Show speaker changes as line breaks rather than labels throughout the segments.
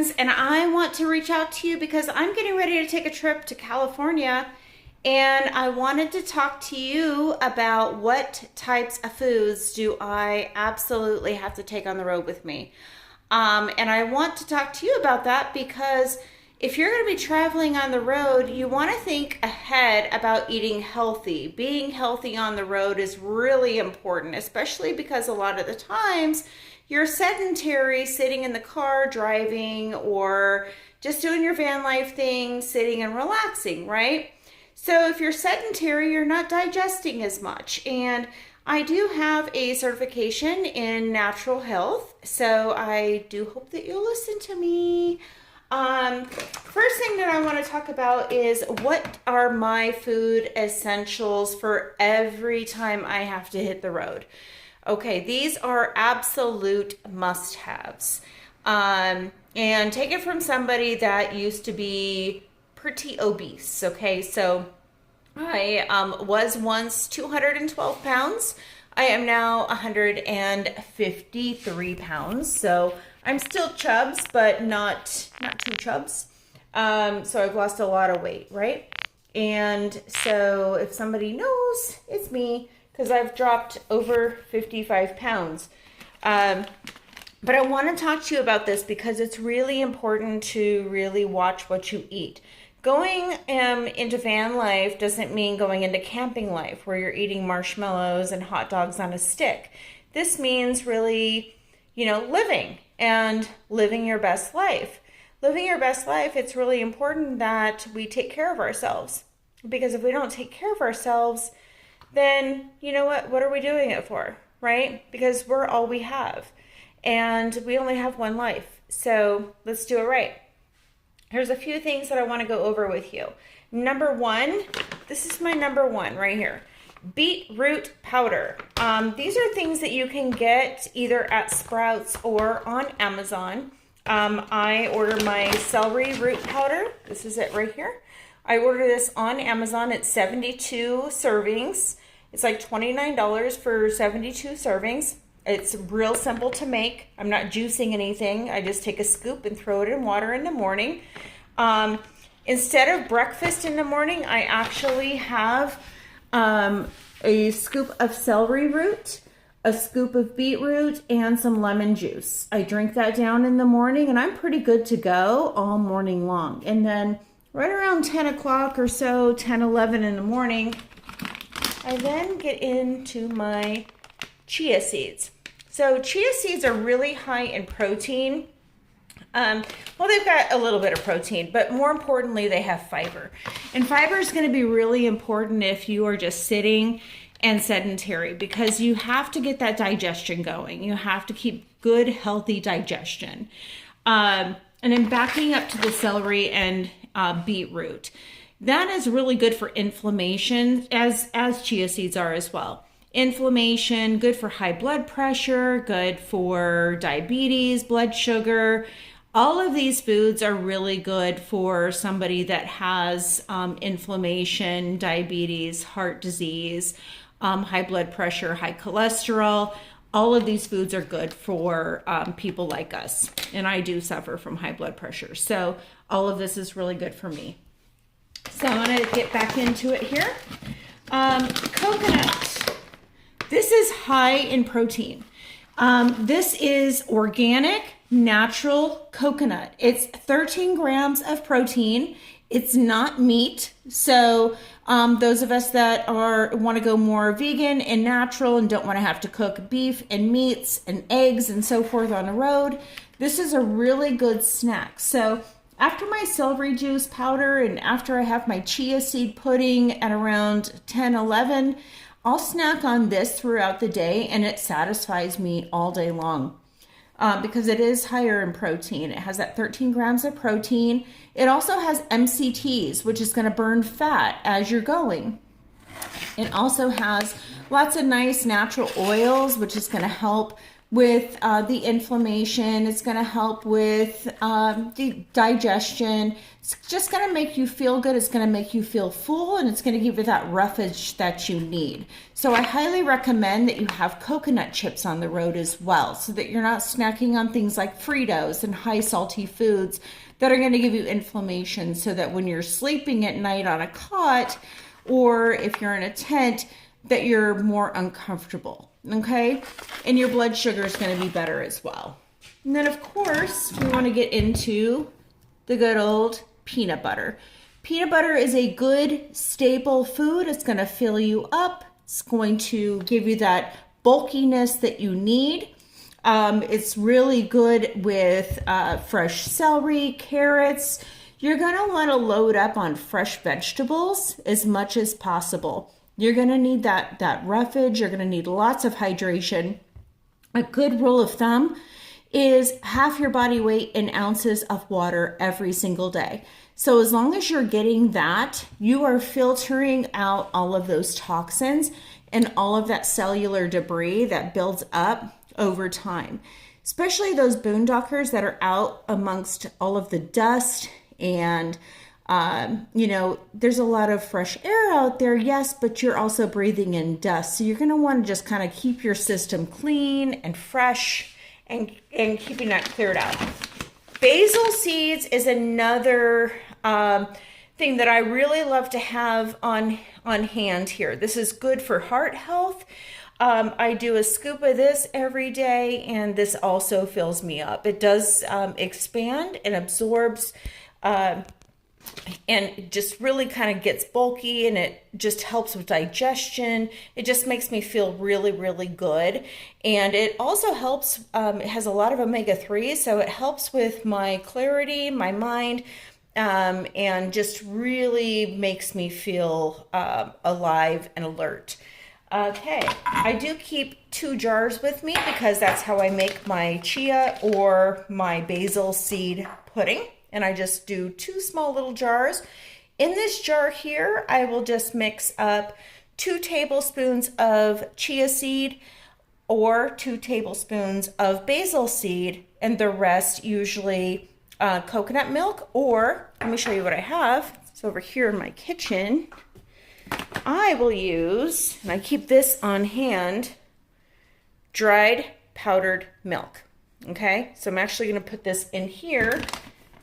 friends, and I want to reach out to you because I'm getting ready to take a trip to California, and I wanted to talk to you about what types of foods do I absolutely have to take on the road with me. And I want to talk to you about that because if you're going to be traveling on the road, you want to think ahead about eating healthy. Being healthy on the road is really important, especially because a lot of the times you're sedentary, sitting in the car, driving, or just doing your van life thing, sitting and relaxing, right? So if you're sedentary, you're not digesting as much. And I do have a certification in natural health, so I do hope that you'll listen to me. First thing that I want to talk about is what are my food essentials for every time I have to hit the road. Okay, these are absolute must-haves. And take it from somebody that used to be pretty obese, okay? So I was once 212 pounds. I am now 153 pounds. So I'm still chubs, but not too chubs. So I've lost a lot of weight, right? And so if somebody knows, it's me because I've dropped over 55 pounds. But I want to talk to you about this because it's really important to really watch what you eat. Going into van life doesn't mean going into camping life where you're eating marshmallows and hot dogs on a stick. This means really, living and living your best life. Living your best life, it's really important that we take care of ourselves. Because if we don't take care of ourselves, then you know what? What are we doing it for, right? Because we're all we have. And we only have one life. So let's do it right. Here's a few things that I want to go over with you. Number one, this is my number one right here. Beetroot powder. These are things that you can get either at Sprouts or on Amazon. I order my celery root powder. This is it right here. I ordered this on Amazon. It's 72 servings. It's like $29 for 72 servings. It's real simple to make. I'm not juicing anything. I just take a scoop and throw it in water in the morning. Instead of breakfast in the morning, I actually have a scoop of celery root, a scoop of beetroot, and some lemon juice. I drink that down in the morning, and I'm pretty good to go all morning long. And then right around 10 o'clock or so, 10, 11 in the morning, I then get into my chia seeds. So chia seeds are really high in protein. Well, they've got a little bit of protein, but more importantly, they have fiber. And fiber is going to be really important if you are just sitting and sedentary because you have to get that digestion going. You have to keep good, healthy digestion. And then backing up to the celery and beetroot. That is really good for inflammation, as chia seeds are as well. Inflammation, good for high blood pressure, good for diabetes, blood sugar. All of these foods are really good for somebody that has inflammation, diabetes, heart disease, high blood pressure, high cholesterol. All of these foods are good for people like us. And I do suffer from high blood pressure. So all of this is really good for me. So I'm going to get back into it here. Coconut. This is high in protein. This is organic, natural coconut. It's 13 grams of protein. It's not meat. So those of us that want to go more vegan and natural and don't want to have to cook beef and meats and eggs and so forth on the road, this is a really good snack. So after my celery juice powder and after I have my chia seed pudding at around 10, 11, I'll snack on this throughout the day and it satisfies me all day long because it is higher in protein. It has that 13 grams of protein. It also has MCTs, which is going to burn fat as you're going. It also has lots of nice natural oils, which is going to help with the inflammation. It's going to help with the digestion. It's just going to make you feel good. It's going to make you feel full, and it's going to give you that roughage that you need. So I highly recommend that you have coconut chips on the road as well, so that you're not snacking on things like Fritos and high salty foods that are going to give you inflammation, so that when you're sleeping at night on a cot, or if you're in a tent, that you're more uncomfortable, okay? And your blood sugar is going to be better as well. And then, of course, we want to get into the good old peanut butter. Peanut butter is a good staple food. It's going to fill you up. It's going to give you that bulkiness that you need. It's really good with fresh celery, carrots. You're going to want to load up on fresh vegetables as much as possible. You're going to need that roughage. You're going to need lots of hydration. A good rule of thumb is half your body weight in ounces of water every single day. So as long as you're getting that, you are filtering out all of those toxins and all of that cellular debris that builds up over time. Especially those boondockers that are out amongst all of the dust and there's a lot of fresh air out there, yes, but you're also breathing in dust. So you're going to want to just kind of keep your system clean and fresh and keeping that cleared out. Basil seeds is another thing that I really love to have on hand here. This is good for heart health. I do a scoop of this every day, and this also fills me up. It does expand and absorbs and just really kind of gets bulky, and it just helps with digestion. It just makes me feel really, really good. And it also helps, it has a lot of omega-3, so it helps with my clarity, my mind, and just really makes me feel alive and alert. Okay, I do keep 2 jars with me because that's how I make my chia or my basil seed pudding. And I just do 2 small little jars. In this jar here, I will just mix up 2 tablespoons of chia seed or 2 tablespoons of basil seed, and the rest usually coconut milk, or let me show you what I have. It's over here in my kitchen. I will use, and I keep this on hand, dried powdered milk. Okay, so I'm actually going to put this in here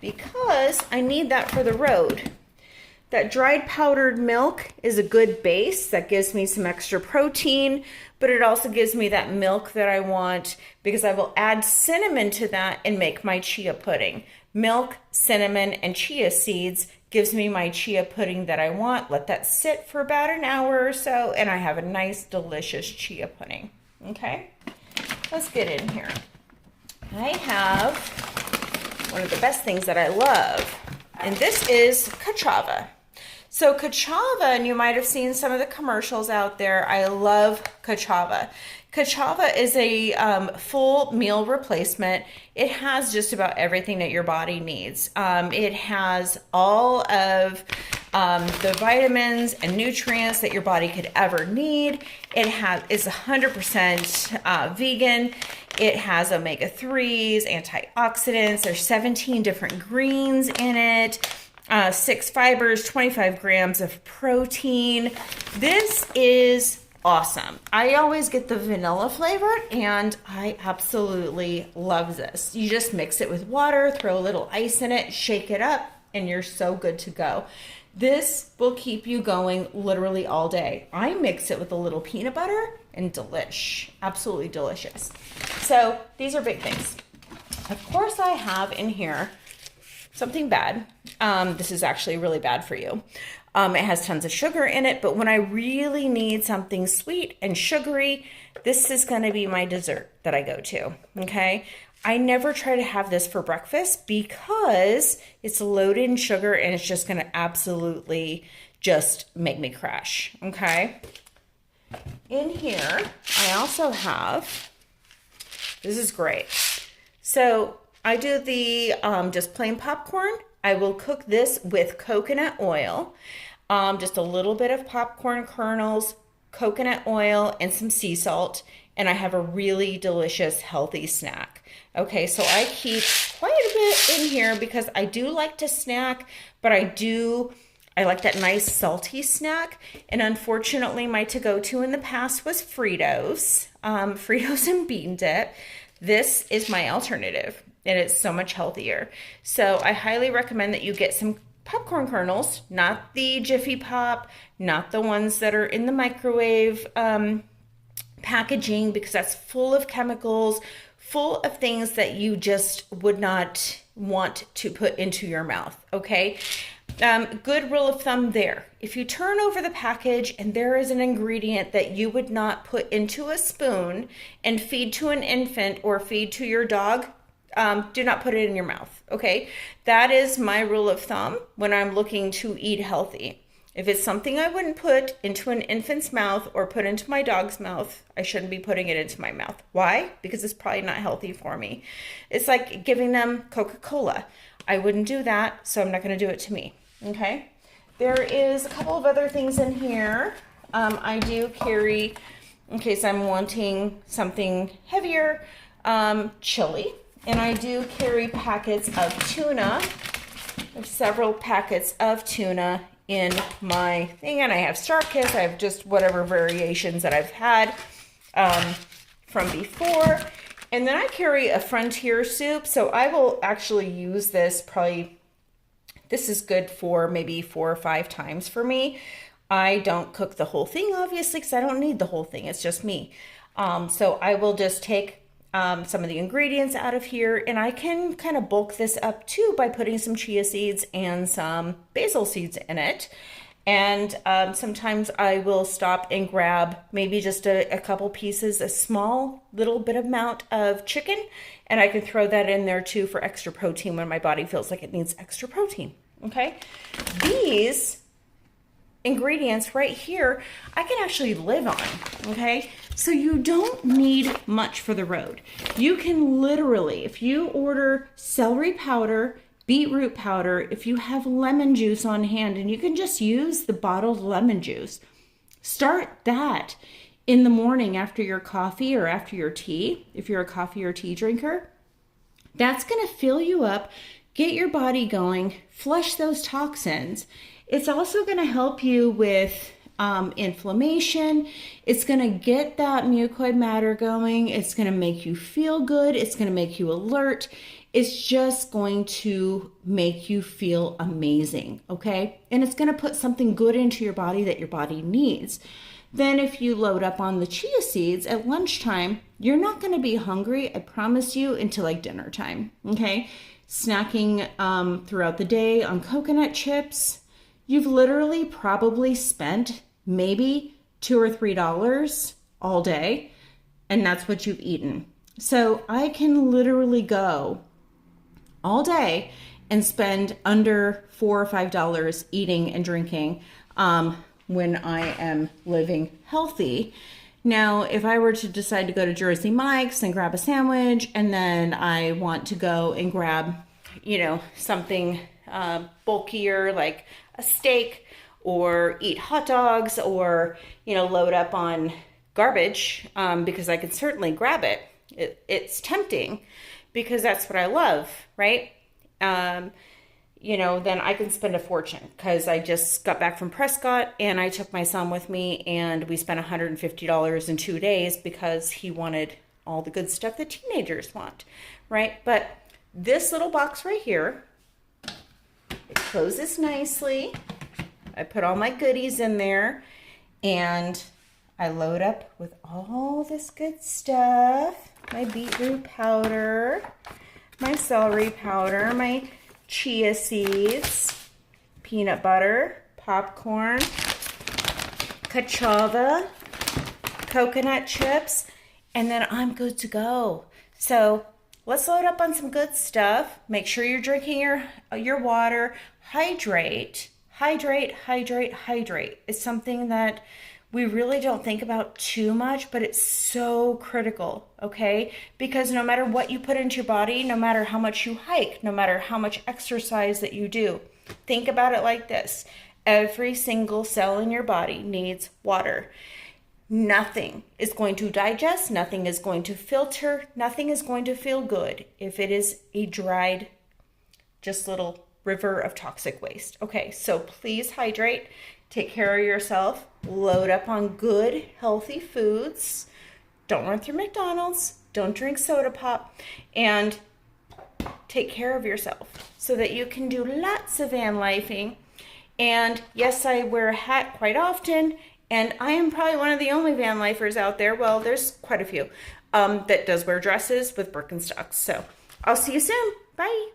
because I need that for the road. That dried powdered milk is a good base that gives me some extra protein, but it also gives me that milk that I want because I will add cinnamon to that and make my chia pudding. Milk, cinnamon, and chia seeds gives me my chia pudding that I want. Let that sit for about an hour or so, and I have a nice, delicious chia pudding. Okay, let's get in here. I have one of the best things that I love, and this is cachava. So cachava, and you might have seen some of the commercials out there. I love cachava. Cachava is a full meal replacement. It has just about everything that your body needs. It has all of the vitamins and nutrients that your body could ever need. It's 100% vegan. It has omega-3s, antioxidants. There's 17 different greens in it. 6 fibers, 25 grams of protein. This is awesome. I always get the vanilla flavor, and I absolutely love this. You just mix it with water, throw a little ice in it, shake it up, and you're so good to go. This will keep you going literally all day. I mix it with a little peanut butter, and delish. Absolutely delicious. So these are big things. Of course, I have in here something bad. This is actually really bad for you. It has tons of sugar in it, but when I really need something sweet and sugary, this is going to be my dessert that I go to, okay? I never try to have this for breakfast because it's loaded in sugar and it's just going to absolutely just make me crash, okay? In here, I also have, this is great. So I do the just plain popcorn. I will cook this with coconut oil, just a little bit of popcorn kernels, coconut oil, and some sea salt, and I have a really delicious, healthy snack. Okay, so I keep quite a bit in here because I do like to snack, but I like that nice salty snack. And unfortunately, my to-go-to in the past was Fritos, Fritos and bean dip. This is my alternative, and it's so much healthier. So I highly recommend that you get some popcorn kernels, not the Jiffy Pop, not the ones that are in the microwave packaging, because that's full of chemicals, full of things that you just would not want to put into your mouth, okay? Good rule of thumb there. If you turn over the package and there is an ingredient that you would not put into a spoon and feed to an infant or feed to your dog, do not put it in your mouth, okay? That is my rule of thumb when I'm looking to eat healthy. If it's something I wouldn't put into an infant's mouth or put into my dog's mouth, I shouldn't be putting it into my mouth. Why? Because it's probably not healthy for me. It's like giving them Coca-Cola. I wouldn't do that, so I'm not going to do it to me, okay? There is a couple of other things in here. I do carry, in case I'm wanting something heavier, chili. And I do carry packets of tuna. I have several packets of tuna in my thing, and I have Star Kiss. I have just whatever variations that I've had from before. And then I carry a Frontier soup, so I will actually use this probably, this is good for maybe 4 or 5 times for me. I don't cook the whole thing, obviously, because I don't need the whole thing. It's just me. So I will just take some of the ingredients out of here, and I can kind of bulk this up too by putting some chia seeds and some basil seeds in it. And sometimes I will stop and grab maybe just a couple pieces, a small little bit amount of chicken, and I can throw that in there too for extra protein when my body feels like it needs extra protein. Okay, these ingredients right here I can actually live on, okay? So you don't need much for the road. You can literally, if you order celery powder, beetroot powder, if you have lemon juice on hand, and you can just use the bottled lemon juice, start that in the morning after your coffee or after your tea, if you're a coffee or tea drinker. That's gonna fill you up, get your body going, flush those toxins. It's also going to help you with inflammation. It's going to get that mucoid matter going. It's going to make you feel good. It's going to make you alert. It's just going to make you feel amazing, okay? And it's going to put something good into your body that your body needs. Then if you load up on the chia seeds at lunchtime, you're not going to be hungry, I promise you, until like dinner time, okay? Snacking throughout the day on coconut chips, you've literally probably spent maybe $2 or $3 all day, and that's what you've eaten. So I can literally go all day and spend under $4 or $5 eating and drinking when I am living healthy. Now, if I were to decide to go to Jersey Mike's and grab a sandwich, and then I want to go and grab, something bulkier like a steak, or eat hot dogs, or, load up on garbage, because I can certainly grab it. It's tempting because that's what I love, right? Then I can spend a fortune, because I just got back from Prescott and I took my son with me, and we spent $150 in 2 days because he wanted all the good stuff that teenagers want, right? But this little box right here, it closes nicely. I put all my goodies in there, and I load up with all this good stuff. My beetroot powder, my celery powder, my chia seeds, peanut butter, popcorn, cassava, coconut chips, and then I'm good to go. So let's load up on some good stuff. Make sure you're drinking your water. Hydrate. It's something that we really don't think about too much, but it's so critical, okay? Because no matter what you put into your body, no matter how much you hike, no matter how much exercise that you do, think about it like this. Every single cell in your body needs water. Nothing is going to digest, nothing is going to filter, nothing is going to feel good if it is a dried, just little river of toxic waste. Okay, so please hydrate, take care of yourself, load up on good, healthy foods, don't run through McDonald's, don't drink soda pop, and take care of yourself so that you can do lots of van lifing. And yes, I wear a hat quite often, and I am probably one of the only van lifers out there, well, there's quite a few, that does wear dresses with Birkenstocks. So I'll see you soon. Bye.